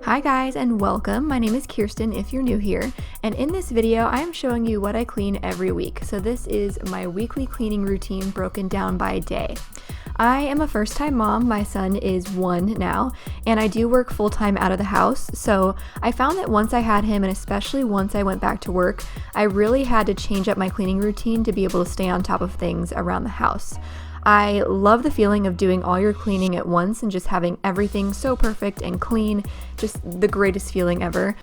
Hi guys and welcome. My name is Kirsten if you're new here, and in this video I am showing you what I clean every week. So this is my weekly cleaning routine broken down by day. I am a first-time mom. My son is 1 now, and I do work full-time out of the house. So I found that once I had him, and especially once I went back to work, I really had to change up my cleaning routine to be able to stay on top of things around the house. I love the feeling of doing all your cleaning at once and just having everything so perfect and clean, just the greatest feeling ever.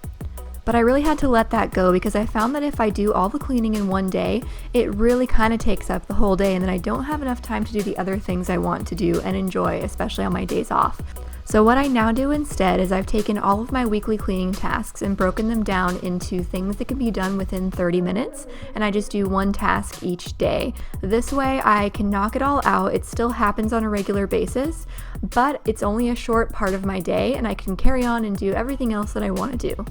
But I really had to let that go because I found that if I do all the cleaning in one day, it really kind of takes up the whole day, and then I don't have enough time to do the other things I want to do and enjoy, especially on my days off. So what I now do instead is I've taken all of my weekly cleaning tasks and broken them down into things that can be done within 30 minutes, and I just do one task each day. This way I can knock it all out. It still happens on a regular basis, but it's only a short part of my day, and I can carry on and do everything else that I want to do.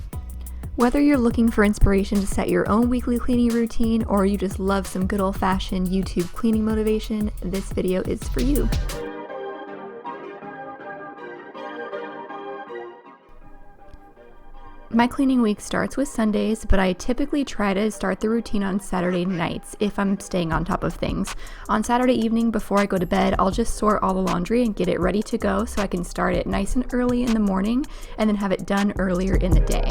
Whether you're looking for inspiration to set your own weekly cleaning routine or you just love some good old-fashioned YouTube cleaning motivation, this video is for you. My cleaning week starts with Sundays, but I typically try to start the routine on Saturday nights if I'm staying on top of things. On Saturday evening before I go to bed, I'll just sort all the laundry and get it ready to go so I can start it nice and early in the morning and then have it done earlier in the day.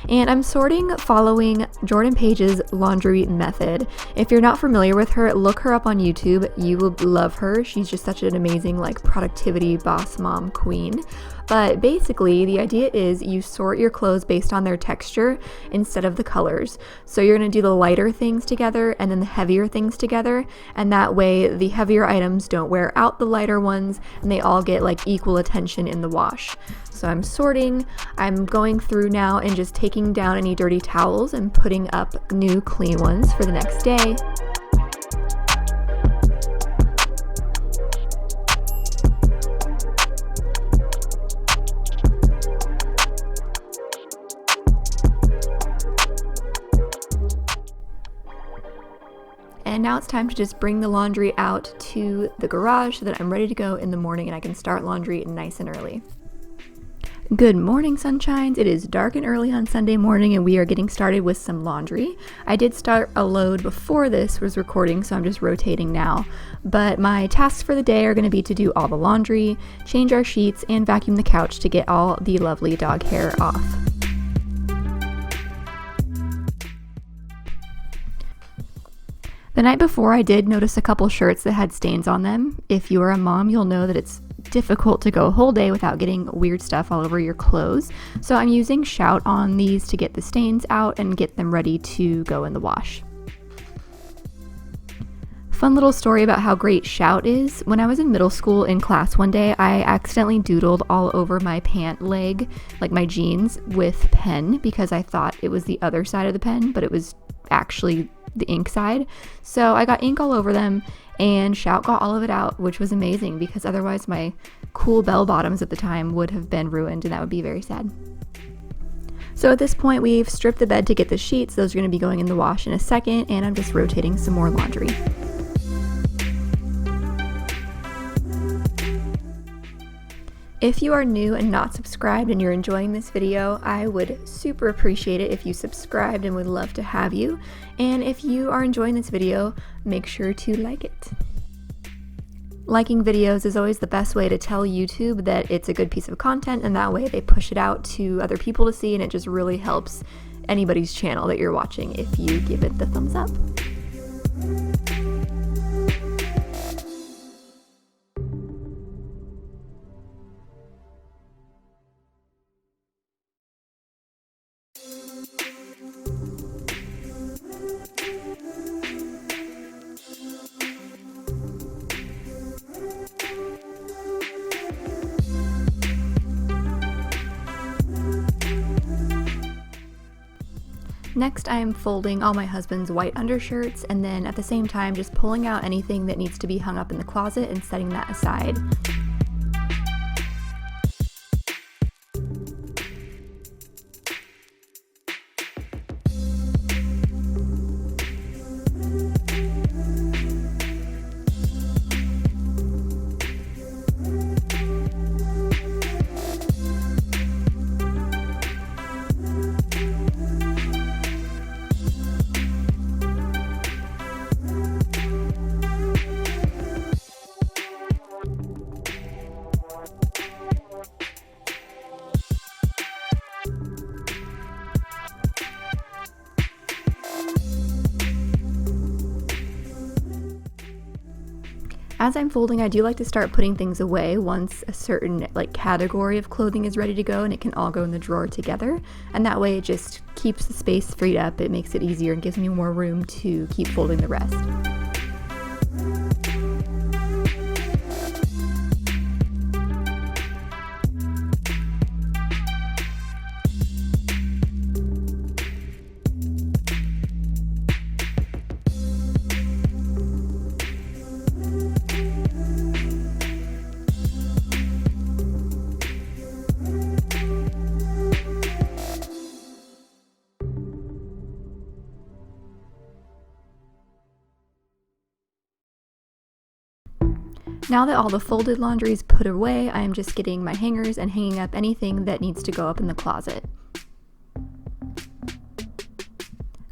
And I'm sorting following Jordan Page's laundry method. If you're not familiar with her, look her up on YouTube. You will love her. She's just such an amazing productivity boss mom queen. But basically the idea is you sort your clothes based on their texture instead of the colors. So you're going to do the lighter things together and then the heavier things together, and that way the heavier items don't wear out the lighter ones and they all get equal attention in the wash. So I'm sorting, I'm going through now and just taking down any dirty towels and putting up new clean ones for the next day. And now it's time to just bring the laundry out to the garage so that I'm ready to go in the morning and I can start laundry nice and early. Good morning, sunshines. It is dark and early on Sunday morning and we are getting started with some laundry. I did start a load before this was recording, so I'm just rotating now. But my tasks for the day are going to be to do all the laundry, change our sheets, and vacuum the couch to get all the lovely dog hair off. The night before, I did notice a couple shirts that had stains on them. If you are a mom, you'll know that it's difficult to go a whole day without getting weird stuff all over your clothes. So I'm using Shout on these to get the stains out and get them ready to go in the wash. Fun little story about how great Shout is. When I was in middle school in class one day, I accidentally doodled all over my pant leg, my jeans, with pen because I thought it was the other side of the pen, but it was actually the ink side. So I got ink all over them and Shout got all of it out, which was amazing because otherwise my cool bell bottoms at the time would have been ruined and that would be very sad. So at this point we've stripped the bed to get the sheets. Those are going to be going in the wash in a second, and I'm just rotating some more laundry. If you are new and not subscribed and you're enjoying this video, I would super appreciate it if you subscribed and would love to have you. And if you are enjoying this video, make sure to like it. Liking videos is always the best way to tell YouTube that it's a good piece of content, and that way they push it out to other people to see, and it just really helps anybody's channel that you're watching if you give it the thumbs up. Next, I am folding all my husband's white undershirts, and then at the same time just pulling out anything that needs to be hung up in the closet and setting that aside. As I'm folding, I do like to start putting things away once a certain category of clothing is ready to go, and it can all go in the drawer together. And that way it just keeps the space freed up. It makes it easier and gives me more room to keep folding the rest. Now that all the folded laundry is put away, I am just getting my hangers and hanging up anything that needs to go up in the closet.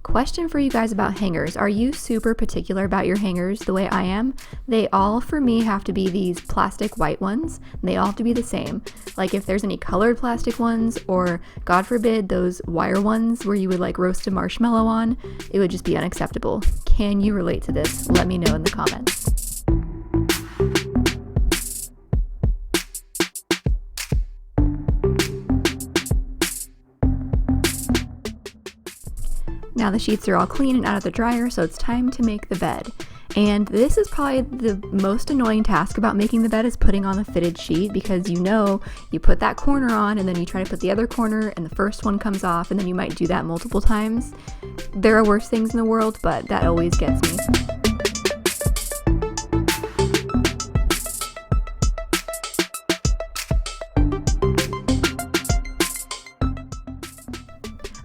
Question for you guys about hangers. Are you super particular about your hangers the way I am? They all, for me, have to be these plastic white ones. And they all have to be the same. Like if there's any colored plastic ones, or God forbid those wire ones where you would roast a marshmallow on, it would just be unacceptable. Can you relate to this? Let me know in the comments. Now the sheets are all clean and out of the dryer, so it's time to make the bed. And this is probably the most annoying task about making the bed, is putting on the fitted sheet, because you put that corner on and then you try to put the other corner and the first one comes off, and then you might do that multiple times. There are worse things in the world, but that always gets me.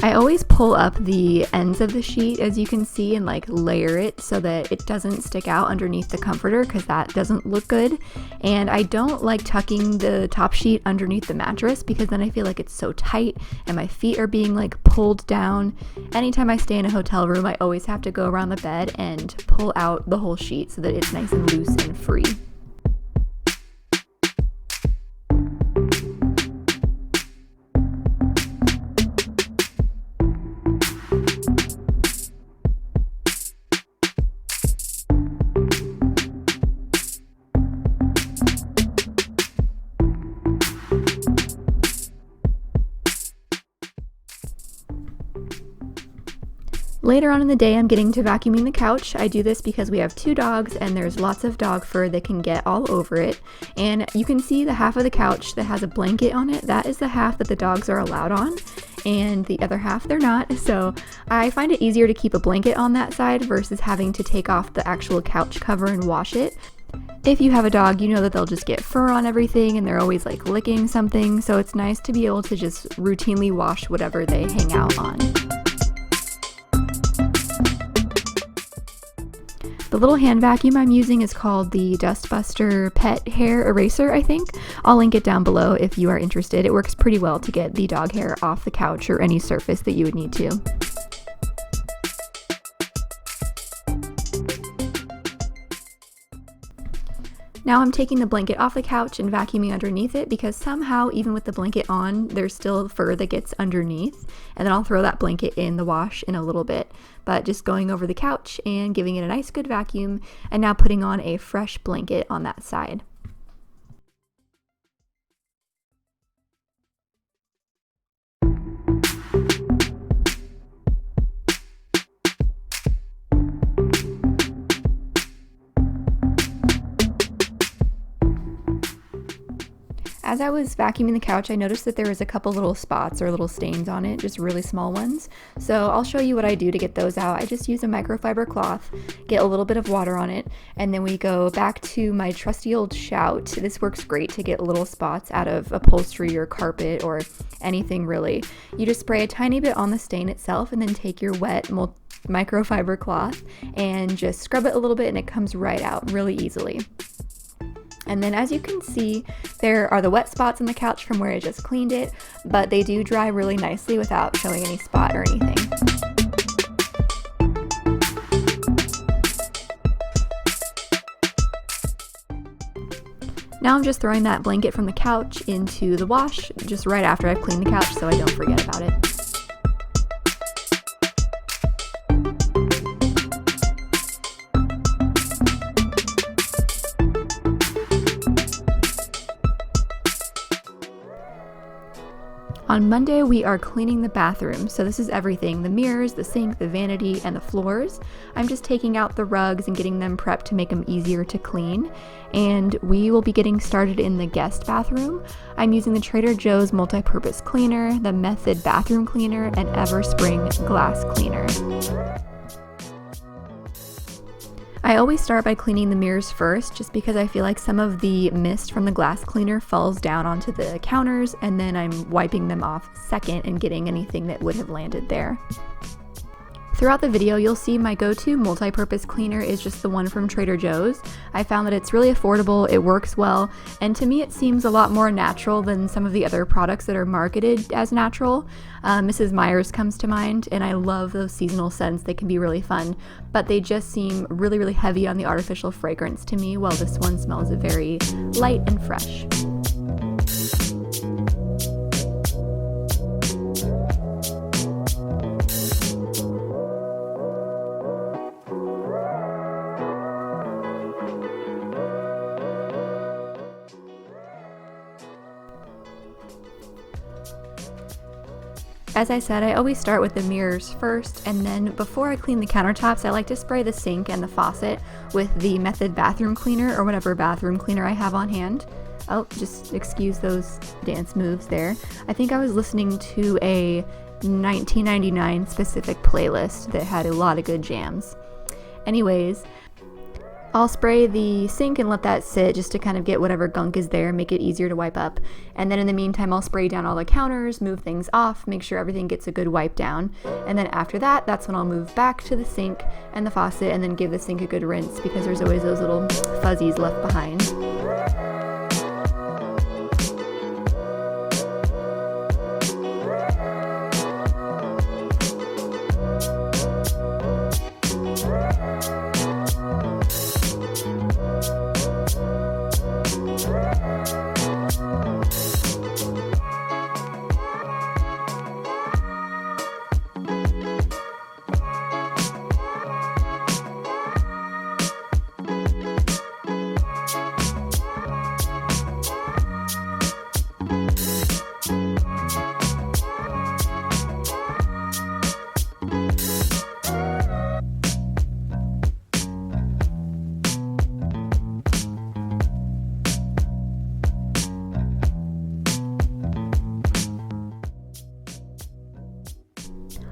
I always pull up the ends of the sheet, as you can see, and layer it so that it doesn't stick out underneath the comforter, because that doesn't look good. And I don't like tucking the top sheet underneath the mattress, because then I feel like it's so tight and my feet are being pulled down. Anytime I stay in a hotel room, I always have to go around the bed and pull out the whole sheet so that it's nice and loose and free. Later on in the day, I'm getting to vacuuming the couch. I do this because we have 2 dogs and there's lots of dog fur that can get all over it. And you can see the half of the couch that has a blanket on it. That is the half that the dogs are allowed on, and the other half they're not. So I find it easier to keep a blanket on that side versus having to take off the actual couch cover and wash it. If you have a dog, you know that they'll just get fur on everything and they're always licking something. So it's nice to be able to just routinely wash whatever they hang out on. The little hand vacuum I'm using is called the Dustbuster Pet Hair Eraser, I think. I'll link it down below if you are interested. It works pretty well to get the dog hair off the couch or any surface that you would need to. Now I'm taking the blanket off the couch and vacuuming underneath it, because somehow, even with the blanket on, there's still fur that gets underneath. And then I'll throw that blanket in the wash in a little bit. But just going over the couch and giving it a nice good vacuum, and now putting on a fresh blanket on that side. As I was vacuuming the couch, I noticed that there was a couple little spots or little stains on it, just really small ones. So I'll show you what I do to get those out. I just use a microfiber cloth, get a little bit of water on it, and then we go back to my trusty old Shout. This works great to get little spots out of upholstery or carpet or anything really. You just spray a tiny bit on the stain itself, and then take your wet microfiber cloth and just scrub it a little bit, and it comes right out really easily. And then, as you can see, there are the wet spots on the couch from where I just cleaned it, but they do dry really nicely without showing any spot or anything. Now I'm just throwing that blanket from the couch into the wash just right after I've cleaned the couch, so I don't forget about it. On Monday, we are cleaning the bathroom. So this is everything: the mirrors, the sink, the vanity, and the floors. I'm just taking out the rugs and getting them prepped to make them easier to clean. And we will be getting started in the guest bathroom. I'm using the Trader Joe's multi-purpose cleaner, the Method bathroom cleaner, and Everspring glass cleaner. I always start by cleaning the mirrors first, just because I feel like some of the mist from the glass cleaner falls down onto the counters, and then I'm wiping them off second and getting anything that would have landed there. Throughout the video, you'll see my go-to multi-purpose cleaner is just the one from Trader Joe's. I found that it's really affordable, it works well, and to me it seems a lot more natural than some of the other products that are marketed as natural. Mrs. Meyer's comes to mind, and I love those seasonal scents. They can be really fun, but they just seem really, really heavy on the artificial fragrance to me, while this one smells very light and fresh. As I said, I always start with the mirrors first, and then before I clean the countertops, I like to spray the sink and the faucet with the Method bathroom cleaner, or whatever bathroom cleaner I have on hand. Oh, just excuse those dance moves there. I think I was listening to a 1999 specific playlist that had a lot of good jams. Anyways, I'll spray the sink and let that sit just to kind of get whatever gunk is there, make it easier to wipe up. And then in the meantime, I'll spray down all the counters, move things off, make sure everything gets a good wipe down. And then after that, that's when I'll move back to the sink and the faucet and then give the sink a good rinse, because there's always those little fuzzies left behind.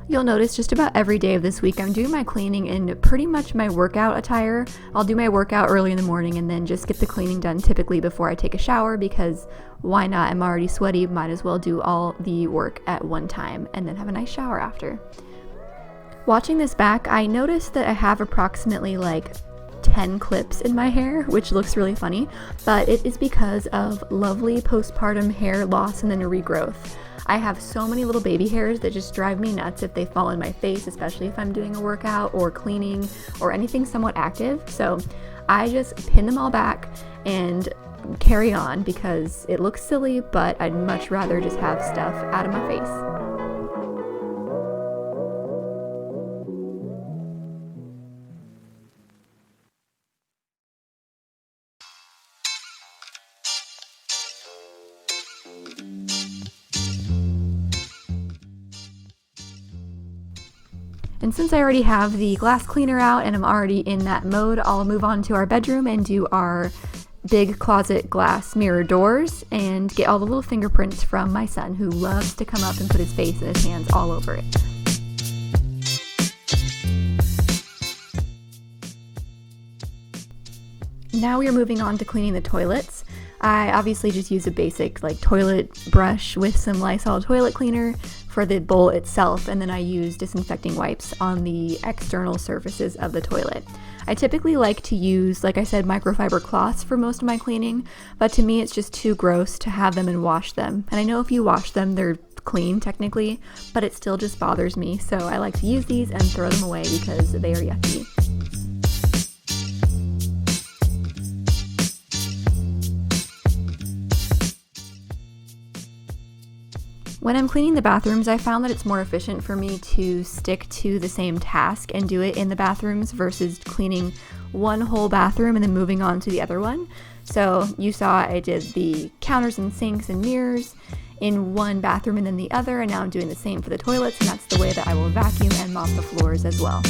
You'll notice just about every day of this week I'm doing my cleaning in pretty much my workout attire. I'll do my workout early in the morning and then just get the cleaning done typically before I take a shower, because why not? I'm already sweaty, might as well do all the work at one time and then have a nice shower after. Watching this back, I noticed that I have approximately like 10 clips in my hair, which looks really funny, but it is because of lovely postpartum hair loss and then regrowth. I have so many little baby hairs that just drive me nuts if they fall in my face, especially if I'm doing a workout or cleaning or anything somewhat active. So I just pin them all back and carry on, because it looks silly, but I'd much rather just have stuff out of my face. And since I already have the glass cleaner out and I'm already in that mode, I'll move on to our bedroom and do our big closet glass mirror doors and get all the little fingerprints from my son, who loves to come up and put his face and his hands all over it. Now we are moving on to cleaning the toilets. I obviously just use a basic toilet brush with some Lysol toilet cleaner for the bowl itself, and then I use disinfecting wipes on the external surfaces of the toilet. I typically like to use, like I said, microfiber cloths for most of my cleaning, but to me it's just too gross to have them and wash them. And I know if you wash them, they're clean technically, but it still just bothers me, so I like to use these and throw them away because they are yucky. When I'm cleaning the bathrooms, I found that it's more efficient for me to stick to the same task and do it in the bathrooms versus cleaning one whole bathroom and then moving on to the other one. So you saw I did the counters and sinks and mirrors in one bathroom and then the other, and now I'm doing the same for the toilets, and that's the way that I will vacuum and mop the floors as well.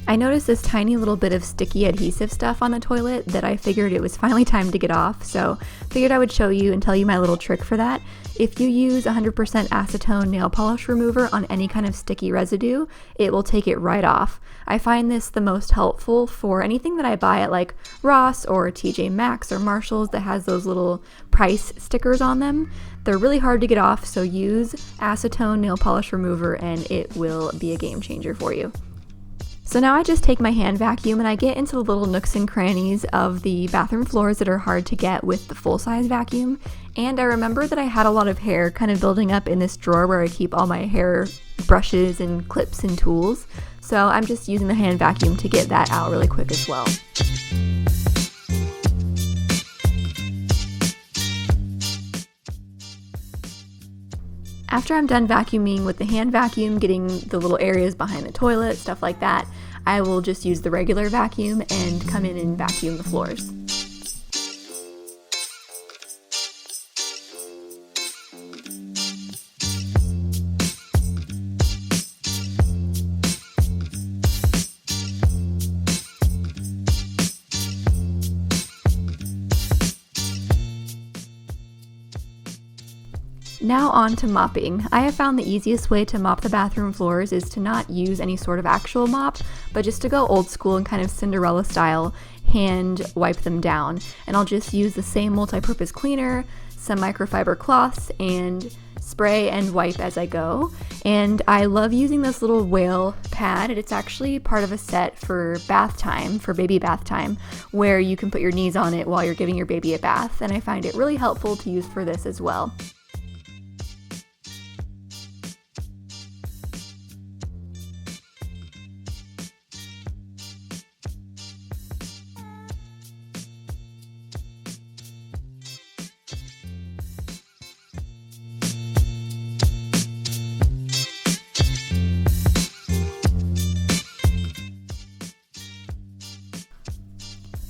I noticed this tiny little bit of sticky adhesive stuff on the toilet that I figured it was finally time to get off, so figured I would show you and tell you my little trick for that. If you use 100% acetone nail polish remover on any kind of sticky residue, it will take it right off. I find this the most helpful for anything that I buy at like Ross or TJ Maxx or Marshalls that has those little price stickers on them. They're really hard to get off, so use acetone nail polish remover and it will be a game changer for you. So now I just take my hand vacuum and I get into the little nooks and crannies of the bathroom floors that are hard to get with the full-size vacuum. And I remember that I had a lot of hair kind of building up in this drawer where I keep all my hair brushes and clips and tools. So I'm just using the hand vacuum to get that out really quick as well. After I'm done vacuuming with the hand vacuum, getting the little areas behind the toilet, stuff like that, I will just use the regular vacuum and come in and vacuum the floors. Now on to mopping. I have found the easiest way to mop the bathroom floors is to not use any sort of actual mop, but just to go old school and kind of Cinderella style hand wipe them down. And I'll just use the same multi-purpose cleaner, some microfiber cloths, and spray and wipe as I go. And I love using this little whale pad. It's actually part of a set for bath time, for baby bath time, where you can put your knees on it while you're giving your baby a bath. And I find it really helpful to use for this as well.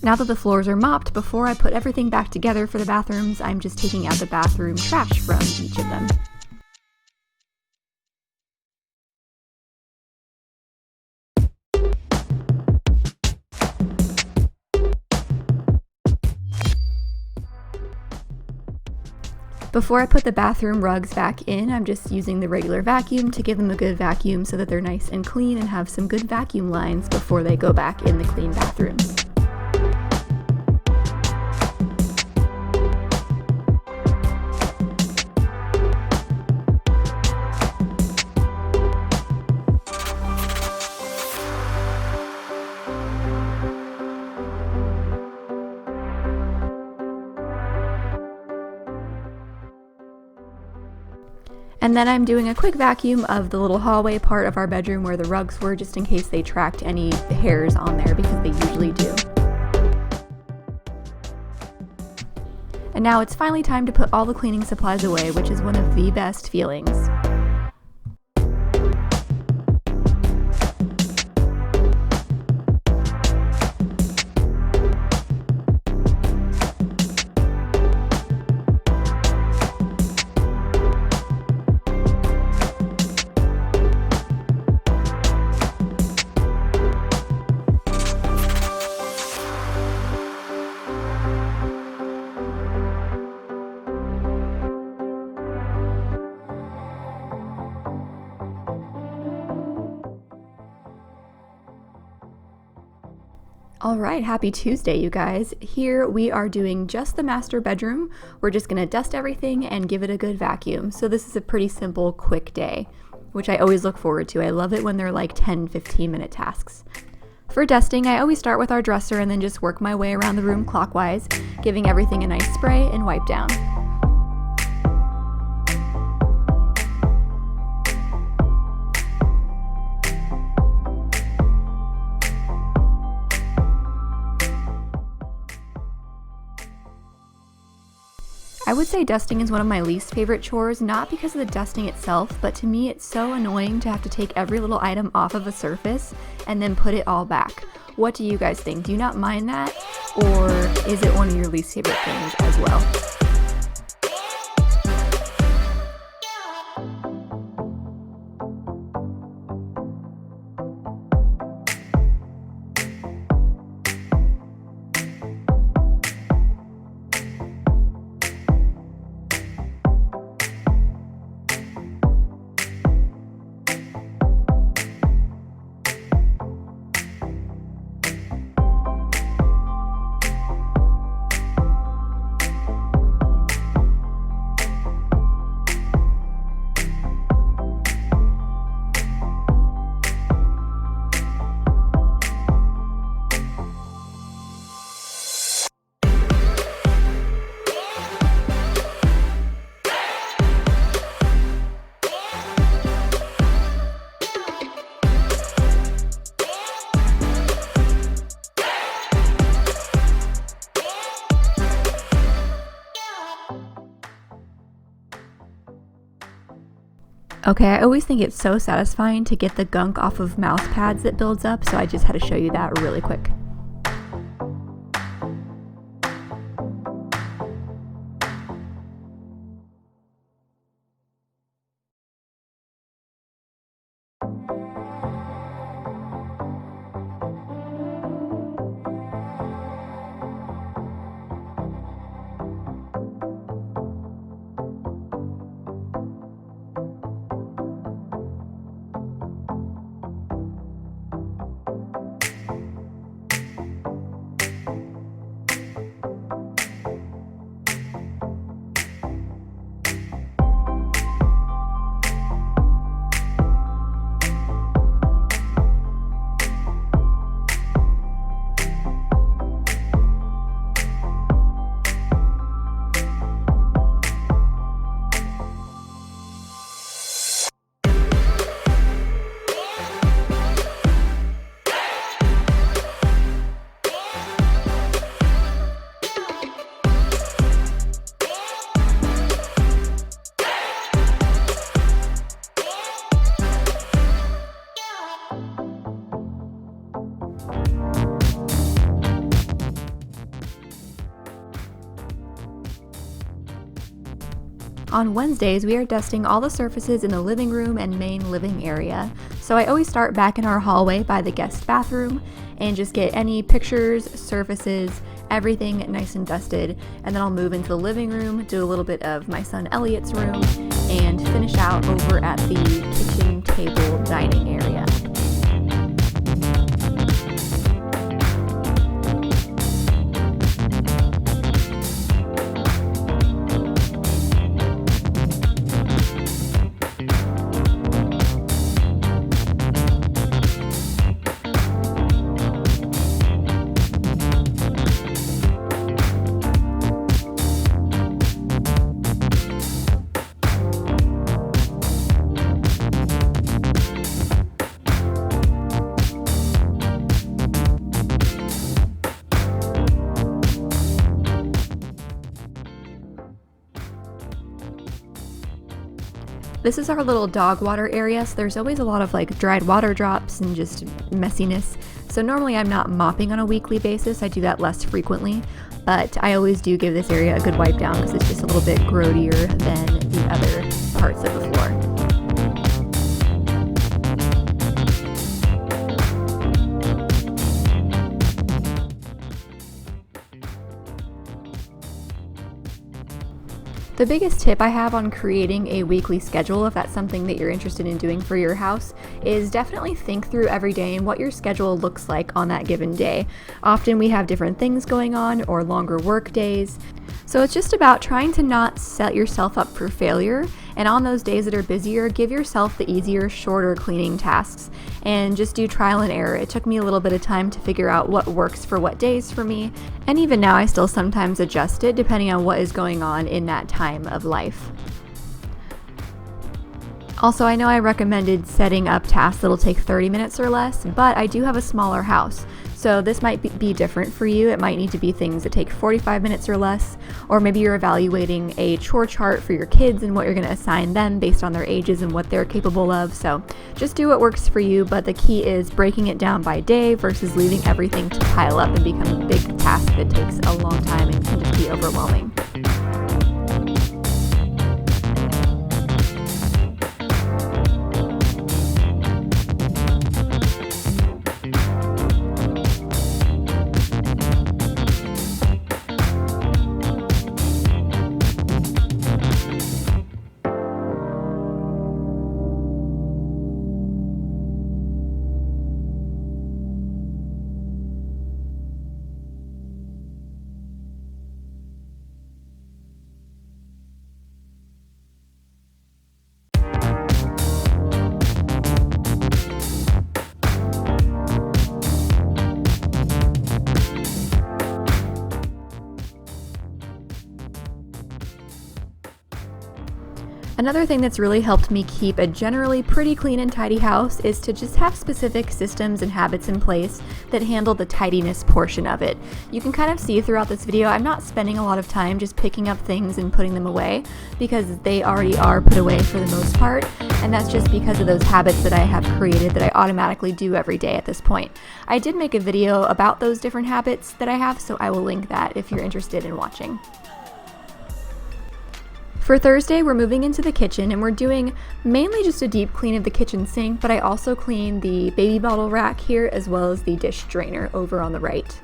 Now that the floors are mopped, before I put everything back together for the bathrooms, I'm just taking out the bathroom trash from each of them. Before I put the bathroom rugs back in, I'm just using the regular vacuum to give them a good vacuum so that they're nice and clean and have some good vacuum lines before they go back in the clean bathrooms. And then I'm doing a quick vacuum of the little hallway part of our bedroom where the rugs were, just in case they tracked any hairs on there, because they usually do. And now it's finally time to put all the cleaning supplies away, which is one of the best feelings. Alright, happy Tuesday, you guys. Here we are doing just the master bedroom. We're just going to dust everything and give it a good vacuum. So this is a pretty simple, quick day, which I always look forward to. I love it when they're like 10-15 minute tasks. For dusting, I always start with our dresser and then just work my way around the room clockwise, giving everything a nice spray and wipe down. I would say dusting is one of my least favorite chores, not because of the dusting itself, but to me it's so annoying to have to take every little item off of a surface and then put it all back. What do you guys think? Do you not mind that? Or is it one of your least favorite things as well? Okay, I always think it's so satisfying to get the gunk off of mouse pads that builds up, so I just had to show you that really quick. On Wednesdays, we are dusting all the surfaces in the living room and main living area. So I always start back in our hallway by the guest bathroom and just get any pictures, surfaces, everything nice and dusted. And then I'll move into the living room, do a little bit of my son Elliot's room, and finish out over at the kitchen table dining area. This is our little dog water area, so there's always a lot of like dried water drops and just messiness. So normally I'm not mopping on a weekly basis, I do that less frequently, but I always do give this area a good wipe down because it's just a little bit grodier than the other parts of the floor. The biggest tip I have on creating a weekly schedule, if that's something that you're interested in doing for your house, is definitely think through every day and what your schedule looks like on that given day. Often we have different things going on or longer work days. So it's just about trying to not set yourself up for failure And on those days that are busier, give yourself the easier, shorter cleaning tasks and just do trial and error. It took me a little bit of time to figure out what works for what days for me, and even now I still sometimes adjust it depending on what is going on in that time of life. Also, I know I recommended setting up tasks that'll take 30 minutes or less, but I do have a smaller house, so this might be different for you. It might need to be things that take 45 minutes or less, or maybe you're evaluating a chore chart for your kids and what you're going to assign them based on their ages and what they're capable of. So just do what works for you, but the key is breaking it down by day versus leaving everything to pile up and become a big task that takes a long time and can just be overwhelming. Another thing that's really helped me keep a generally pretty clean and tidy house is to just have specific systems and habits in place that handle the tidiness portion of it. You can kind of see throughout this video, I'm not spending a lot of time just picking up things and putting them away because they already are put away for the most part, and that's just because of those habits that I have created that I automatically do every day at this point. I did make a video about those different habits that I have, so I will link that if you're interested in watching. For Thursday, we're moving into the kitchen and we're doing mainly just a deep clean of the kitchen sink, but I also clean the baby bottle rack here as well as the dish drainer over on the right.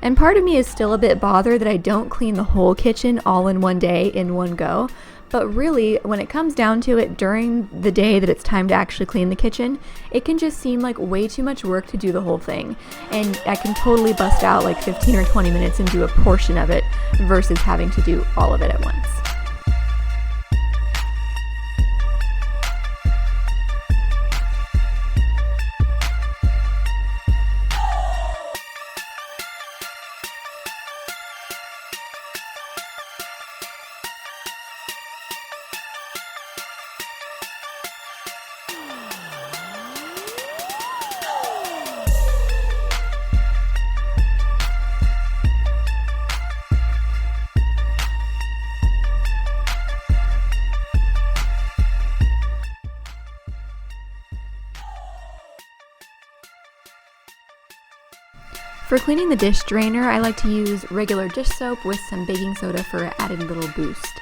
And part of me is still a bit bothered that I don't clean the whole kitchen all in one day in one go, but really when it comes down to it during the day that it's time to actually clean the kitchen, it can just seem like way too much work to do the whole thing. And I can totally bust out like 15 or 20 minutes and do a portion of it versus having to do all of it at once. For cleaning the dish drainer, I like to use regular dish soap with some baking soda for an added little boost.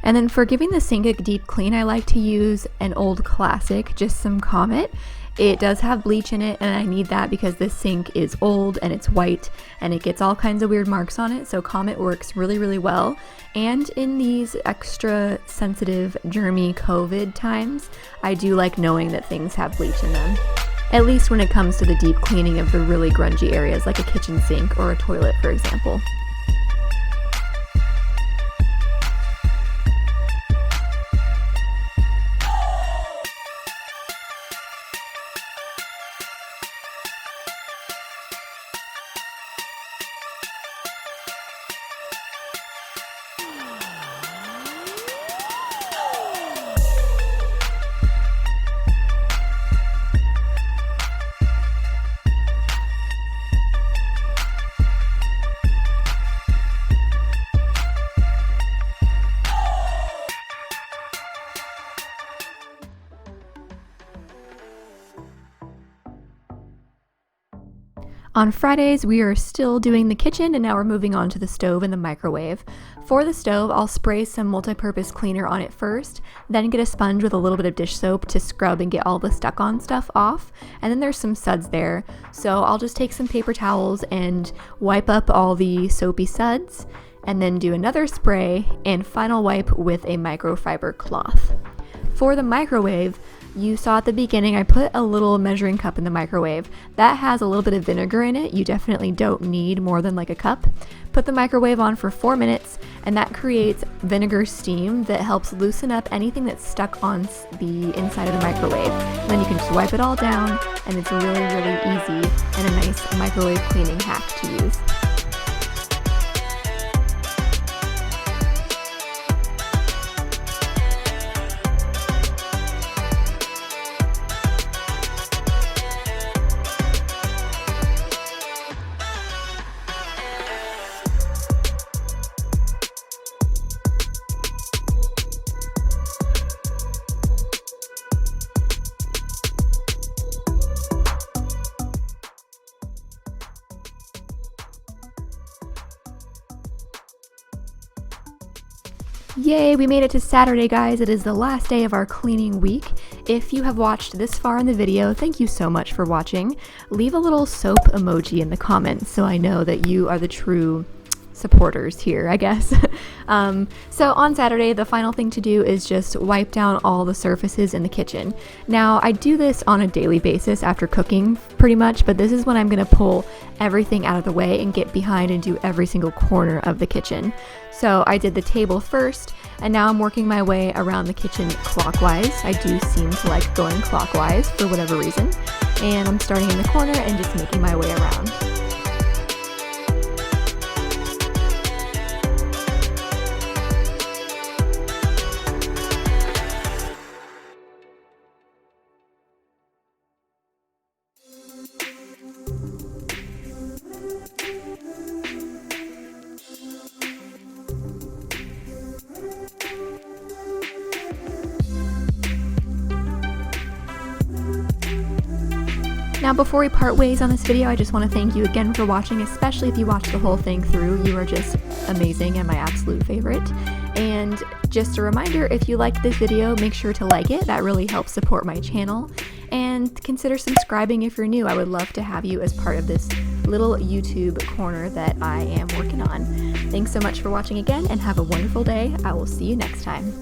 And then for giving the sink a deep clean, I like to use an old classic, just some Comet. It does have bleach in it, and I need that because this sink is old and it's white and it gets all kinds of weird marks on it, so Comet works really, really well. And in these extra sensitive, germy COVID times, I do like knowing that things have bleach in them. At least when it comes to the deep cleaning of the really grungy areas like a kitchen sink or a toilet, for example. On Fridays, we are still doing the kitchen, and now we're moving on to the stove and the microwave. For the stove, I'll spray some multi-purpose cleaner on it first, then get a sponge with a little bit of dish soap to scrub and get all the stuck-on stuff off. And then there's some suds there, so I'll just take some paper towels and wipe up all the soapy suds, and then do another spray and final wipe with a microfiber cloth. For the microwave, you saw at the beginning I put a little measuring cup in the microwave. That has a little bit of vinegar in it. You definitely don't need more than like a cup. Put the microwave on for 4 minutes, and that creates vinegar steam that helps loosen up anything that's stuck on the inside of the microwave. And then you can just wipe it all down, and it's really, really easy and a nice microwave cleaning hack to use. Yay, we made it to Saturday, guys. It is the last day of our cleaning week. If you have watched this far in the video, thank you so much for watching. Leave a little soap emoji in the comments so I know that you are the true supporters here, I guess. So on Saturday, the final thing to do is just wipe down all the surfaces in the kitchen. Now, I do this on a daily basis after cooking pretty much, but this is when I'm gonna pull everything out of the way and get behind and do every single corner of the kitchen. So I did the table first, and now I'm working my way around the kitchen clockwise. I do seem to like going clockwise for whatever reason. And I'm starting in the corner and just making my way around. Now, before we part ways on this video, I just want to thank you again for watching, especially if you watched the whole thing through. You are just amazing and my absolute favorite. And just a reminder, if you liked this video, make sure to like it. That really helps support my channel. And consider subscribing if you're new. I would love to have you as part of this little YouTube corner that I am working on. Thanks so much for watching again, and have a wonderful day. I will see you next time.